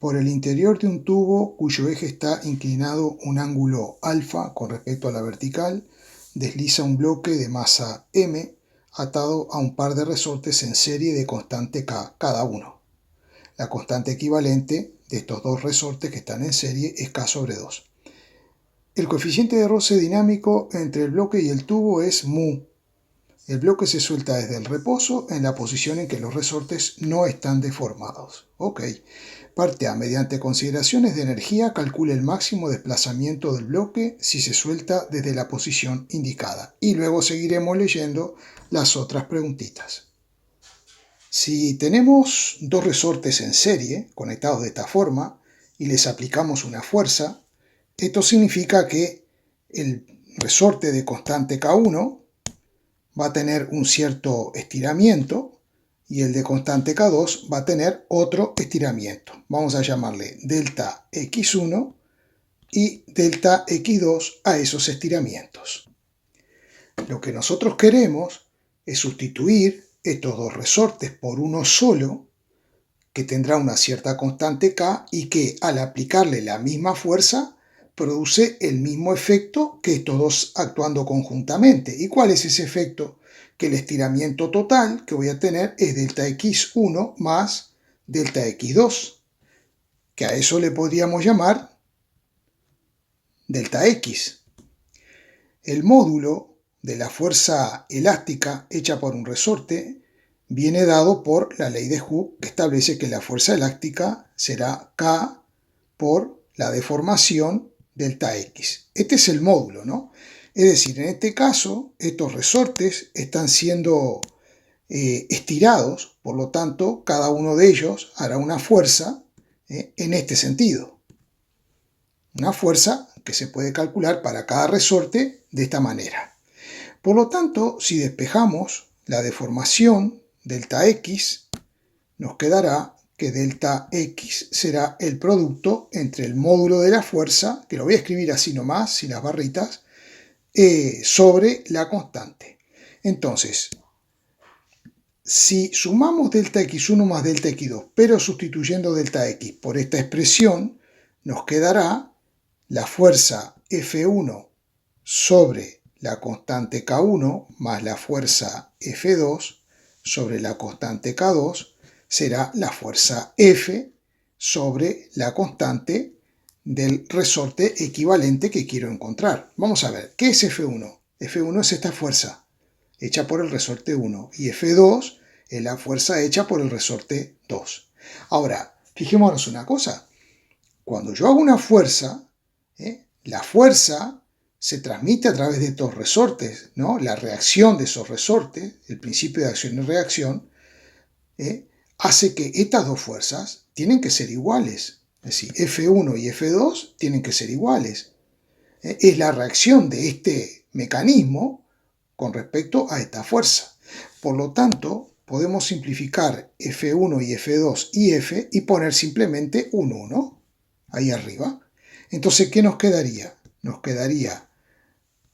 Por el interior de un tubo cuyo eje está inclinado un ángulo alfa con respecto a la vertical, desliza un bloque de masa m atado a un par de resortes en serie de constante K cada uno. La constante equivalente de estos dos resortes que están en serie es K sobre 2. El coeficiente de roce dinámico entre el bloque y el tubo es mu. El bloque se suelta desde el reposo en la posición en que los resortes no están deformados. Ok. Parte A. Mediante consideraciones de energía, calcule el máximo desplazamiento del bloque si se suelta desde la posición indicada. Y luego seguiremos leyendo las otras preguntitas. Si tenemos dos resortes en serie, conectados de esta forma, y les aplicamos una fuerza, esto significa que el resorte de constante K1 va a tener un cierto estiramiento y el de constante K2 va a tener otro estiramiento. Vamos a llamarle delta X1 y delta X2 a esos estiramientos. Lo que nosotros queremos es sustituir estos dos resortes por uno solo que tendrá una cierta constante K y que al aplicarle la misma fuerza produce el mismo efecto que estos dos actuando conjuntamente. ¿Y cuál es ese efecto? Que el estiramiento total que voy a tener es delta X1 más delta X2, que a eso le podríamos llamar delta X. El módulo de la fuerza elástica hecha por un resorte viene dado por la ley de Hooke, que establece que la fuerza elástica será K por la deformación delta X. Este es el módulo, ¿no? Es decir, en este caso, estos resortes están siendo estirados, por lo tanto, cada uno de ellos hará una fuerza en este sentido. Una fuerza que se puede calcular para cada resorte de esta manera. Por lo tanto, si despejamos la deformación delta X, nos quedará que delta X será el producto entre el módulo de la fuerza, que lo voy a escribir así nomás, sin las barritas, sobre la constante. Entonces, si sumamos delta X1 más delta X2, pero sustituyendo delta X por esta expresión, nos quedará la fuerza F1 sobre la constante K1 más la fuerza F2 sobre la constante K2 será la fuerza F sobre la constante del resorte equivalente que quiero encontrar. Vamos a ver, ¿qué es F1? F1 es esta fuerza hecha por el resorte 1 y F2 es la fuerza hecha por el resorte 2. Ahora, fijémonos una cosa. Cuando yo hago una fuerza, la fuerza se transmite a través de estos resortes, ¿no? La reacción de esos resortes, el principio de acción y reacción, hace que estas dos fuerzas tienen que ser iguales. Es decir, F1 y F2 tienen que ser iguales. Es la reacción de este mecanismo con respecto a esta fuerza. Por lo tanto, podemos simplificar F1 y F2 y F y poner simplemente un 1 ahí arriba. Entonces, ¿qué nos quedaría? Nos quedaría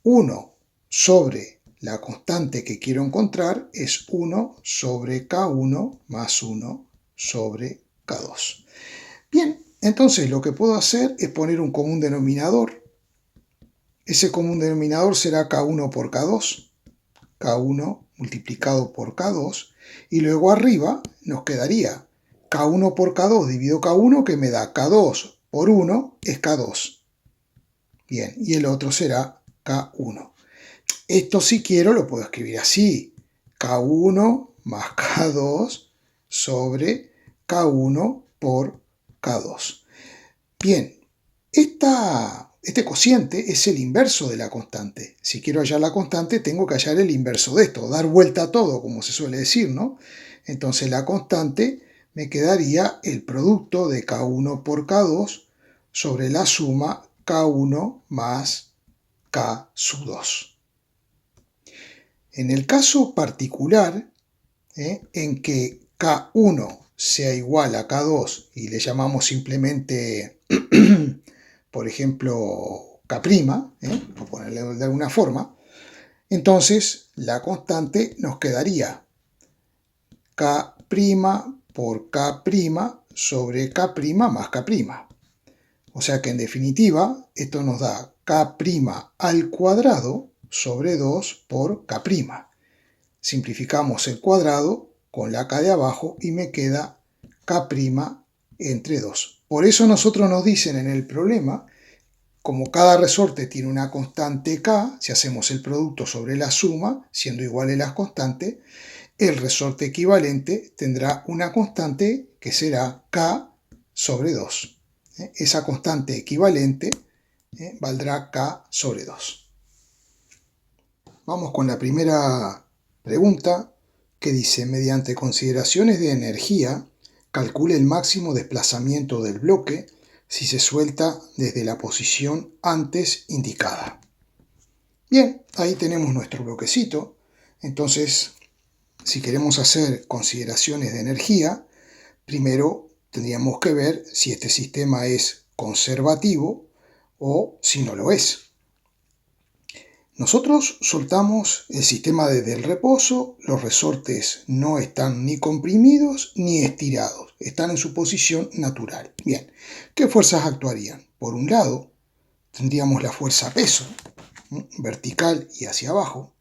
1 sobre la constante que quiero encontrar es 1 sobre K1 más 1 sobre K2. Bien, entonces lo que puedo hacer es poner un común denominador. Ese común denominador será K1 por K2, K1 multiplicado por K2, y luego arriba nos quedaría K1 por K2 dividido K1, que me da K2 por 1 es K2. Bien, y el otro será K1. Esto, si quiero, lo puedo escribir así. K1 más K2 sobre K1 por K2. Bien, este cociente es el inverso de la constante. Si quiero hallar la constante, tengo que hallar el inverso de esto, dar vuelta a todo, como se suele decir, ¿no? Entonces la constante me quedaría el producto de K1 por K2 sobre la suma K1 más K sub 2. En el caso particular, en que K1 sea igual a K2 y le llamamos simplemente, por ejemplo, K', por ponerle de alguna forma, entonces la constante nos quedaría K' por K' sobre K' más K'. O sea que en definitiva esto nos da K' al cuadrado sobre 2 por K'. Simplificamos el cuadrado con la K de abajo y me queda K' entre 2. Por eso nosotros nos dicen en el problema, como cada resorte tiene una constante K, si hacemos el producto sobre la suma, siendo iguales las constantes, el resorte equivalente tendrá una constante que será K sobre 2. Esa constante equivalente valdrá K sobre 2. Vamos con la primera pregunta que dice, mediante consideraciones de energía, calcule el máximo desplazamiento del bloque si se suelta desde la posición antes indicada. Bien, ahí tenemos nuestro bloquecito. Entonces, si queremos hacer consideraciones de energía, primero tendríamos que ver si este sistema es conservativo o si no lo es. Nosotros soltamos el sistema desde el reposo, los resortes no están ni comprimidos ni estirados, están en su posición natural. Bien, ¿qué fuerzas actuarían? Por un lado, tendríamos la fuerza peso, vertical y hacia abajo.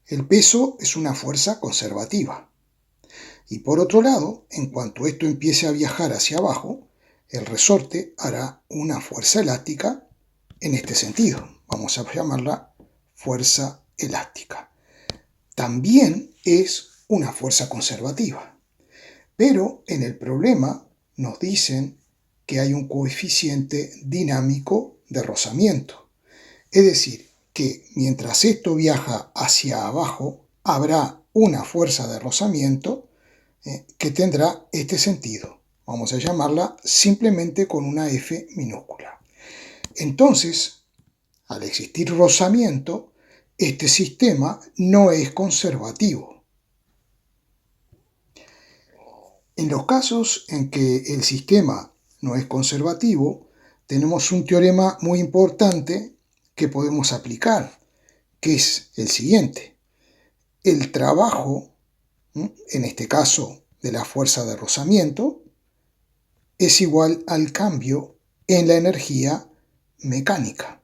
El peso es una fuerza conservativa. Y por otro lado, en cuanto esto empiece a viajar hacia abajo, el resorte hará una fuerza elástica en este sentido. Vamos a llamarla fuerza elástica. También es una fuerza conservativa. Pero en el problema nos dicen que hay un coeficiente dinámico de rozamiento. Es decir, que mientras esto viaja hacia abajo, habrá una fuerza de rozamiento que tendrá este sentido. Vamos a llamarla simplemente con una F minúscula. Entonces, al existir rozamiento, este sistema no es conservativo. En los casos en que el sistema no es conservativo, tenemos un teorema muy importante que podemos aplicar, que es el siguiente. El trabajo, en este caso de la fuerza de rozamiento, es igual al cambio en la energía mecánica.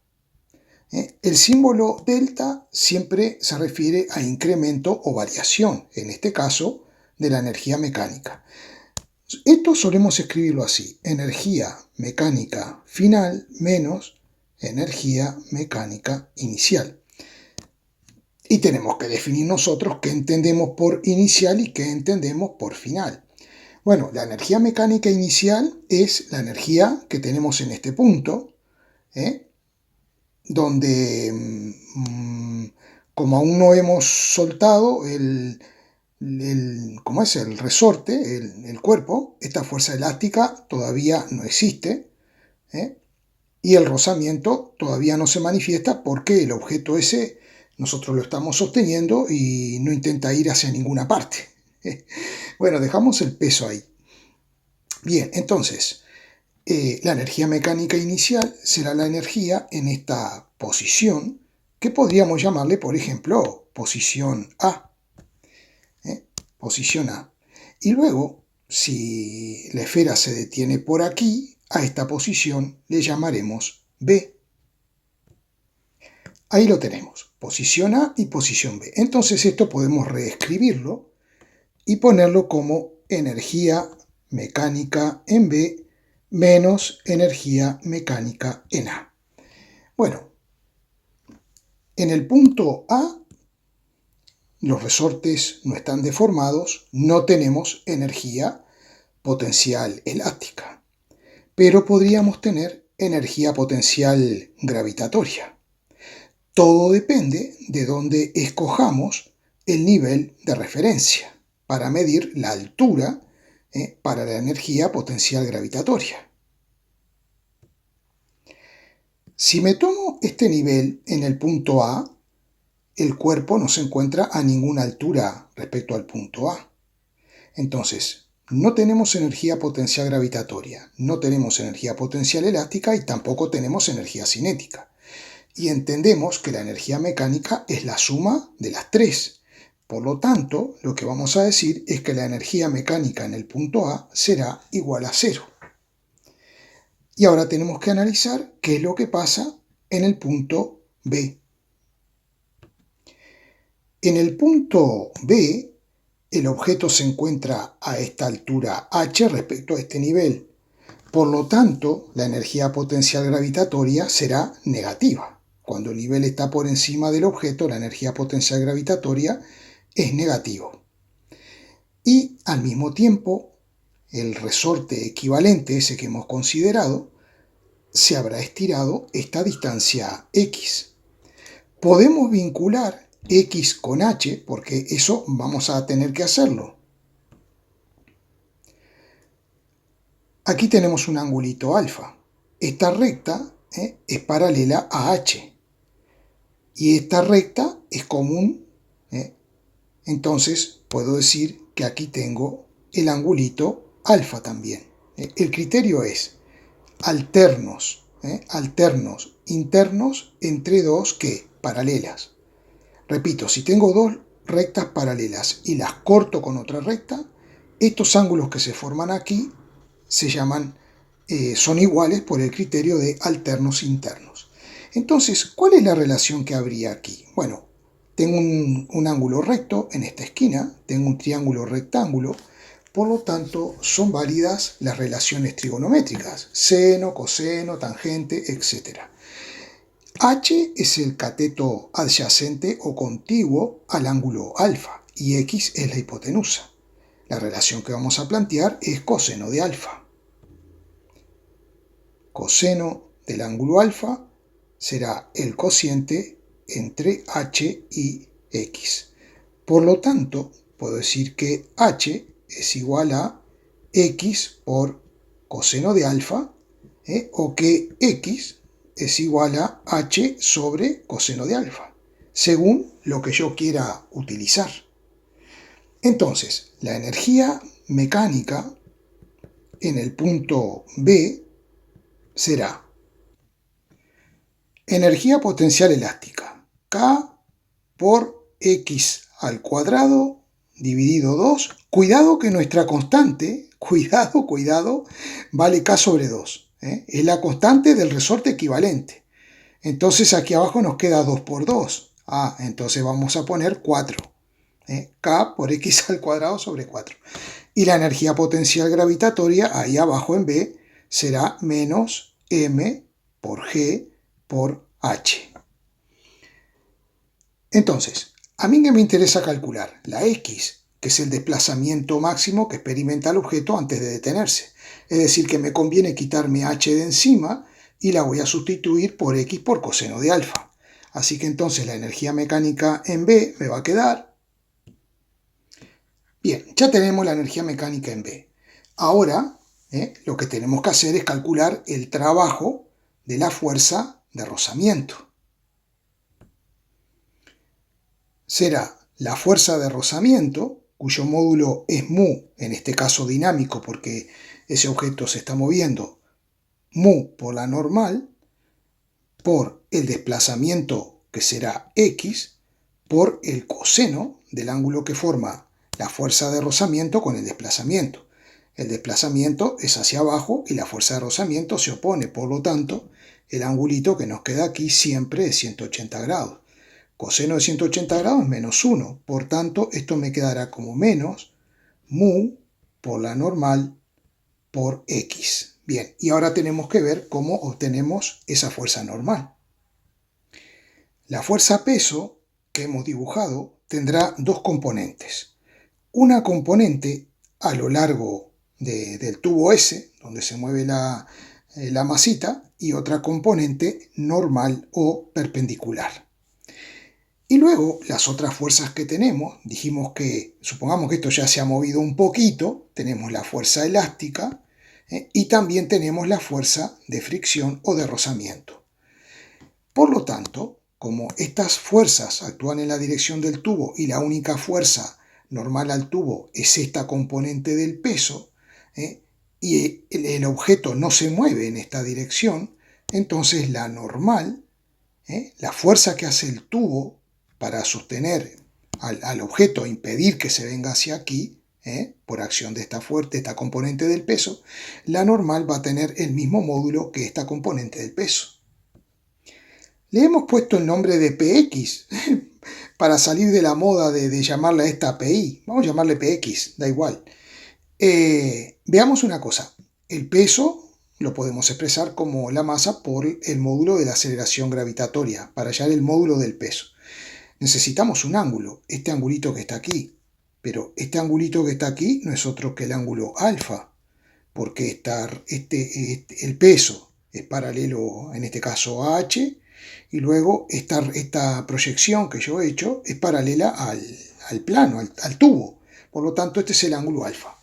El símbolo delta siempre se refiere a incremento o variación, en este caso, de la energía mecánica. Esto solemos escribirlo así, energía mecánica final menos energía mecánica inicial. Y tenemos que definir nosotros qué entendemos por inicial y qué entendemos por final. Bueno, la energía mecánica inicial es la energía que tenemos en este punto, donde, como aún no hemos soltado el resorte, el cuerpo, esta fuerza elástica todavía no existe, y el rozamiento todavía no se manifiesta porque el objeto ese nosotros lo estamos sosteniendo y no intenta ir hacia ninguna parte. Bueno, dejamos el peso ahí. Bien, entonces, la energía mecánica inicial será la energía en esta posición, que podríamos llamarle, por ejemplo, posición A. Posición A. Y luego, si la esfera se detiene por aquí, a esta posición le llamaremos B. Ahí lo tenemos, posición A y posición B. Entonces esto podemos reescribirlo y ponerlo como energía mecánica en B menos energía mecánica en A. Bueno, en el punto A los resortes no están deformados, no tenemos energía potencial elástica, pero podríamos tener energía potencial gravitatoria. Todo depende de dónde escojamos el nivel de referencia para medir la altura para la energía potencial gravitatoria. Si me tomo este nivel en el punto A, el cuerpo no se encuentra a ninguna altura respecto al punto A. Entonces, no tenemos energía potencial gravitatoria, no tenemos energía potencial elástica y tampoco tenemos energía cinética. Y entendemos que la energía mecánica es la suma de las tres, Por lo tanto, lo que vamos a decir es que la energía mecánica en el punto A será igual a 0. Y ahora tenemos que analizar qué es lo que pasa en el punto B. En el punto B, el objeto se encuentra a esta altura h respecto a este nivel. Por lo tanto, la energía potencial gravitatoria será negativa. Cuando el nivel está por encima del objeto, la energía potencial gravitatoria es negativo. Y al mismo tiempo, el resorte equivalente, ese que hemos considerado, se habrá estirado esta distancia x. Podemos vincular x con h, porque eso vamos a tener que hacerlo. Aquí tenemos un angulito alfa. Esta recta es paralela a h. Y esta recta es común. Entonces puedo decir que aquí tengo el angulito alfa también. El criterio es alternos internos entre dos paralelas. Repito, si tengo dos rectas paralelas y las corto con otra recta, estos ángulos que se forman aquí se llaman, son iguales por el criterio de alternos internos. Entonces, ¿cuál es la relación que habría aquí? Bueno, tengo un ángulo recto en esta esquina, tengo un triángulo rectángulo, por lo tanto son válidas las relaciones trigonométricas, seno, coseno, tangente, etc. H es el cateto adyacente o contiguo al ángulo alfa y X es la hipotenusa. La relación que vamos a plantear es coseno de alfa. Coseno del ángulo alfa será el cociente entre h y x. Por lo tanto, puedo decir que h es igual a x por coseno de alfa, o que x es igual a h sobre coseno de alfa, según lo que yo quiera utilizar. Entonces, la energía mecánica en el punto B será energía potencial elástica, K por X al cuadrado dividido 2. Cuidado que nuestra constante, cuidado, vale K sobre 2. Es la constante del resorte equivalente. Entonces aquí abajo nos queda 2 por 2. Entonces vamos a poner 4. K por X al cuadrado sobre 4. Y la energía potencial gravitatoria, ahí abajo en B, será menos M por G por H. Entonces, a mí que me interesa calcular la X, que es el desplazamiento máximo que experimenta el objeto antes de detenerse. Es decir, que me conviene quitarme H de encima y la voy a sustituir por X por coseno de alfa. Así que entonces la energía mecánica en B me va a quedar. Bien, ya tenemos la energía mecánica en B. Ahora, lo que tenemos que hacer es calcular el trabajo de la fuerza de rozamiento. Será la fuerza de rozamiento, cuyo módulo es mu, en este caso dinámico porque ese objeto se está moviendo, mu por la normal, por el desplazamiento que será x, por el coseno del ángulo que forma la fuerza de rozamiento con el desplazamiento. El desplazamiento es hacia abajo y la fuerza de rozamiento se opone, por lo tanto, el angulito que nos queda aquí siempre es 180 grados. Coseno de 180 grados es menos 1, por tanto, esto me quedará como menos mu por la normal por x. Bien, y ahora tenemos que ver cómo obtenemos esa fuerza normal. La fuerza peso que hemos dibujado tendrá dos componentes. Una componente a lo largo del tubo S, donde se mueve la masita, y otra componente normal o perpendicular. Y luego las otras fuerzas que tenemos, dijimos que, supongamos que esto ya se ha movido un poquito, tenemos la fuerza elástica y también tenemos la fuerza de fricción o de rozamiento. Por lo tanto, como estas fuerzas actúan en la dirección del tubo y la única fuerza normal al tubo es esta componente del peso, y el objeto no se mueve en esta dirección, entonces la normal, la fuerza que hace el tubo para sostener al objeto, impedir que se venga hacia aquí, por acción de esta componente del peso, la normal va a tener el mismo módulo que esta componente del peso. Le hemos puesto el nombre de Px para salir de la moda de llamarle a esta PI. Vamos a llamarle Px, da igual. Veamos una cosa. El peso lo podemos expresar como la masa por el módulo de la aceleración gravitatoria, para hallar el módulo del peso. Necesitamos un ángulo, este angulito que está aquí. Pero este angulito que está aquí no es otro que el ángulo alfa, porque el peso es paralelo, en este caso, a h, y luego esta proyección que yo he hecho es paralela al plano, al tubo. Por lo tanto, este es el ángulo alfa.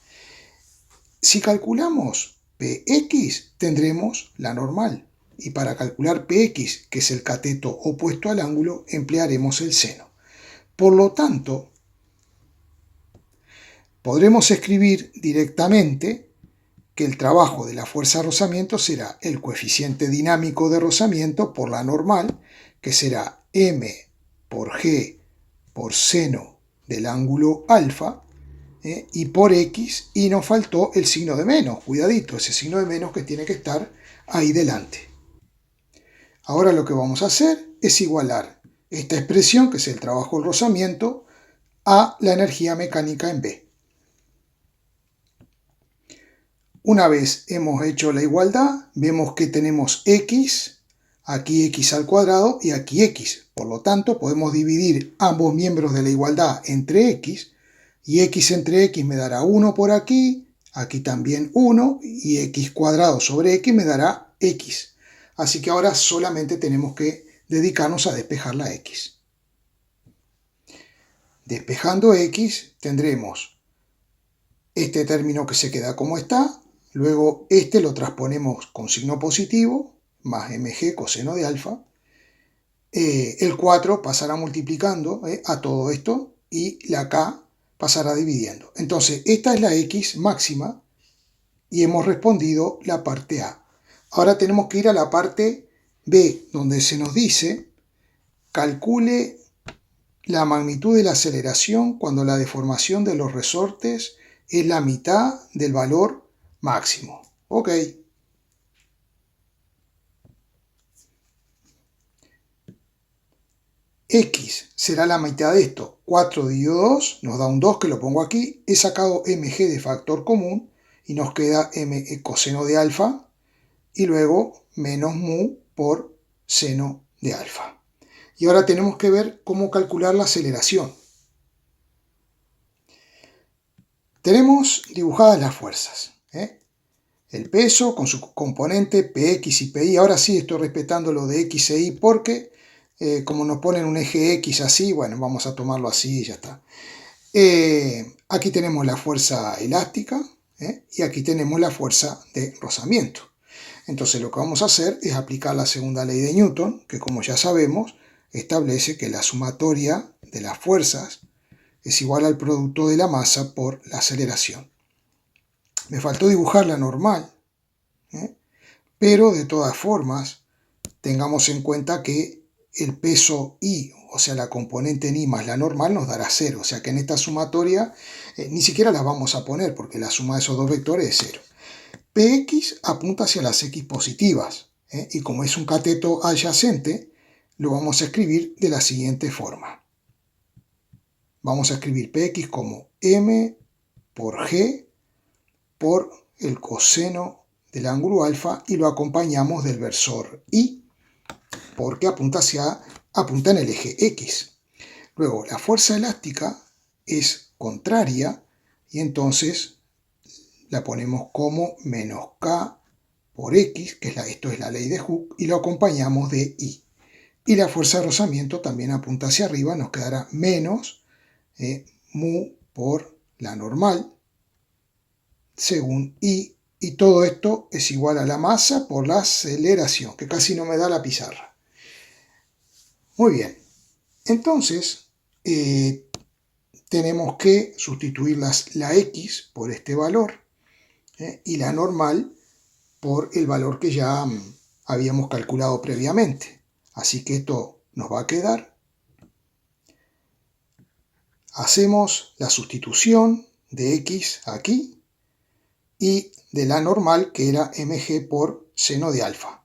Si calculamos Px, tendremos la normal. Y para calcular Px, que es el cateto opuesto al ángulo, emplearemos el seno. Por lo tanto, podremos escribir directamente que el trabajo de la fuerza de rozamiento será el coeficiente dinámico de rozamiento por la normal, que será m por g por seno del ángulo alfa, y por x, y nos faltó el signo de menos, cuidadito, ese signo de menos que tiene que estar ahí delante. Ahora lo que vamos a hacer es igualar esta expresión, que es el trabajo del rozamiento, a la energía mecánica en B. Una vez hemos hecho la igualdad, vemos que tenemos x, aquí x al cuadrado y aquí x. Por lo tanto, podemos dividir ambos miembros de la igualdad entre x, y x entre x me dará 1 por aquí también 1, y x cuadrado sobre x me dará x. Así que ahora solamente tenemos que dedicarnos a despejar la x. Despejando x, tendremos este término que se queda como está, luego este lo transponemos con signo positivo, más mg coseno de alfa. El 4 pasará multiplicando a todo esto, y la k pasará dividiendo. Entonces, esta es la x máxima, y hemos respondido la parte A. Ahora tenemos que ir a la parte B, donde se nos dice: calcule la magnitud de la aceleración cuando la deformación de los resortes es la mitad del valor máximo. Ok. X será la mitad de esto. 4 dividido 2 nos da un 2, que lo pongo aquí. He sacado mg de factor común y nos queda m coseno de alfa, y luego menos mu por seno de alfa. Y ahora tenemos que ver cómo calcular la aceleración. Tenemos dibujadas las fuerzas, el peso con su componente Px y Pi. Ahora sí estoy respetando lo de x e y, porque como nos ponen un eje x así, bueno, vamos a tomarlo así y ya está. Aquí tenemos la fuerza elástica, y aquí tenemos la fuerza de rozamiento. Entonces lo que vamos a hacer es aplicar la segunda ley de Newton, que, como ya sabemos, establece que la sumatoria de las fuerzas es igual al producto de la masa por la aceleración. Me faltó dibujar la normal, pero de todas formas tengamos en cuenta que el peso i, o sea la componente en i más la normal, nos dará 0, o sea que en esta sumatoria ni siquiera las vamos a poner, porque la suma de esos dos vectores es 0. Px apunta hacia las x positivas, y como es un cateto adyacente, lo vamos a escribir de la siguiente forma. Vamos a escribir Px como m por g por el coseno del ángulo alfa, y lo acompañamos del versor i, porque apunta en el eje x. Luego, la fuerza elástica es contraria, y entonces la ponemos como menos k por x, que esto es la ley de Hooke, y lo acompañamos de i. Y la fuerza de rozamiento también apunta hacia arriba, nos quedará menos mu por la normal, según i, y todo esto es igual a la masa por la aceleración, que casi no me da la pizarra. Muy bien, entonces tenemos que sustituir la x por este valor, y la normal por el valor que ya habíamos calculado previamente. Así que esto nos va a quedar hacemos la sustitución de x aquí y de la normal, que era mg por seno de alfa.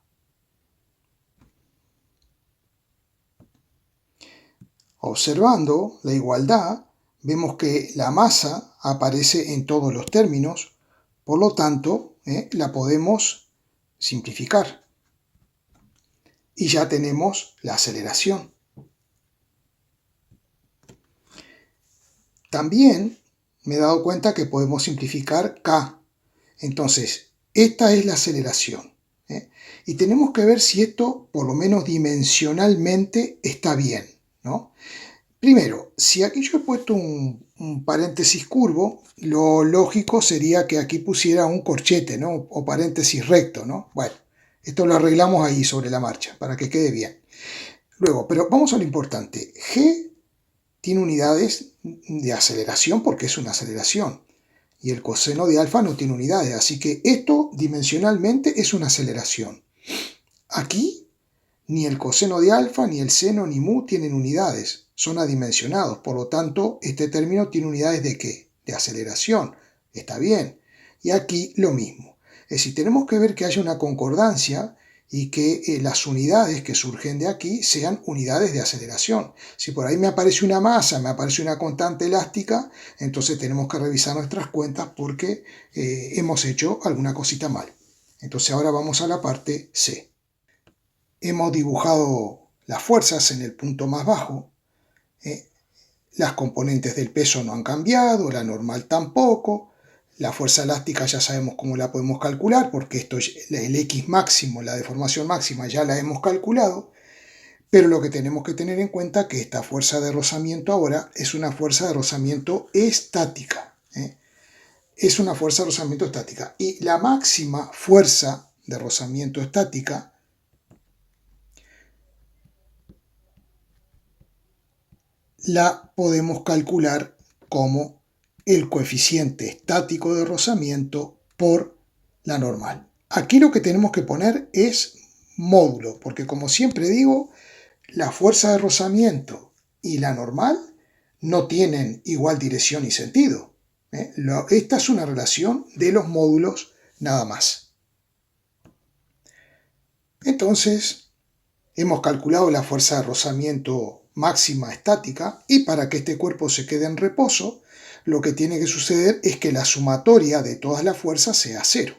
Observando la igualdad, vemos que la masa aparece en todos los términos, por lo tanto, la podemos simplificar. Y ya tenemos la aceleración. También me he dado cuenta que podemos simplificar k. Entonces, esta es la aceleración. Y tenemos que ver si esto, por lo menos dimensionalmente, está bien, ¿no? Primero, si aquí yo he puesto un paréntesis curvo, lo lógico sería que aquí pusiera un corchete, ¿no? O paréntesis recto, ¿no? Bueno, esto lo arreglamos ahí sobre la marcha, para que quede bien. Luego, pero vamos a lo importante. G tiene unidades de aceleración porque es una aceleración. Y el coseno de alfa no tiene unidades, así que esto dimensionalmente es una aceleración. Aquí ni el coseno de alfa, ni el seno, ni mu tienen unidades, son adimensionados, por lo tanto este término tiene unidades ¿de qué? De aceleración, está bien. Y aquí lo mismo, es decir, tenemos que ver que haya una concordancia y que las unidades que surgen de aquí sean unidades de aceleración. Si por ahí me aparece una masa, me aparece una constante elástica, entonces tenemos que revisar nuestras cuentas porque hemos hecho alguna cosita mal. Entonces ahora vamos a la parte C. Hemos dibujado las fuerzas en el punto más bajo. Las componentes del peso no han cambiado, la normal tampoco. La fuerza elástica ya sabemos cómo la podemos calcular, porque esto es el X máximo, la deformación máxima, ya la hemos calculado. Pero lo que tenemos que tener en cuenta es que esta fuerza de rozamiento ahora es una fuerza de rozamiento estática. Es una fuerza de rozamiento estática. Y la máxima fuerza de rozamiento estática la podemos calcular como el coeficiente estático de rozamiento por la normal. Aquí lo que tenemos que poner es módulo, porque como siempre digo, la fuerza de rozamiento y la normal no tienen igual dirección y sentido. Esta es una relación de los módulos nada más. Entonces, hemos calculado la fuerza de rozamiento máxima estática y para que este cuerpo se quede en reposo, lo que tiene que suceder es que la sumatoria de todas las fuerzas sea cero.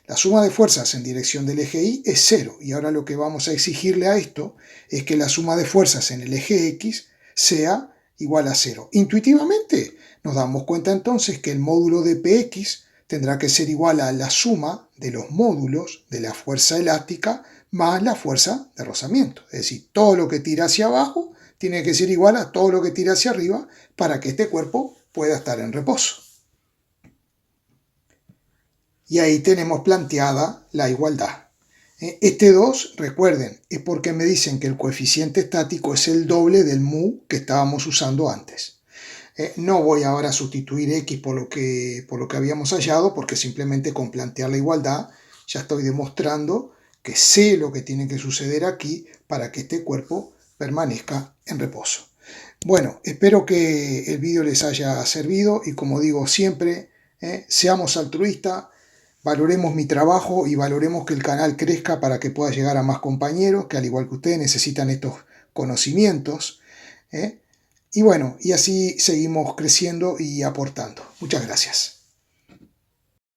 La suma de fuerzas en dirección del eje Y es cero y ahora lo que vamos a exigirle a esto es que la suma de fuerzas en el eje X sea igual a cero. Intuitivamente nos damos cuenta entonces que el módulo de Px tendrá que ser igual a la suma de los módulos de la fuerza elástica más la fuerza de rozamiento. Es decir, todo lo que tira hacia abajo tiene que ser igual a todo lo que tira hacia arriba para que este cuerpo pueda estar en reposo. Y ahí tenemos planteada la igualdad. Este 2, recuerden, es porque me dicen que el coeficiente estático es el doble del mu que estábamos usando antes. No voy ahora a sustituir x por lo que habíamos hallado, porque simplemente con plantear la igualdad ya estoy demostrando que sé lo que tiene que suceder aquí para que este cuerpo permanezca en reposo. Bueno, espero que el vídeo les haya servido y como digo siempre, seamos altruistas, valoremos mi trabajo y valoremos que el canal crezca para que pueda llegar a más compañeros que al igual que ustedes necesitan estos conocimientos. Y bueno, y así seguimos creciendo y aportando. Muchas gracias.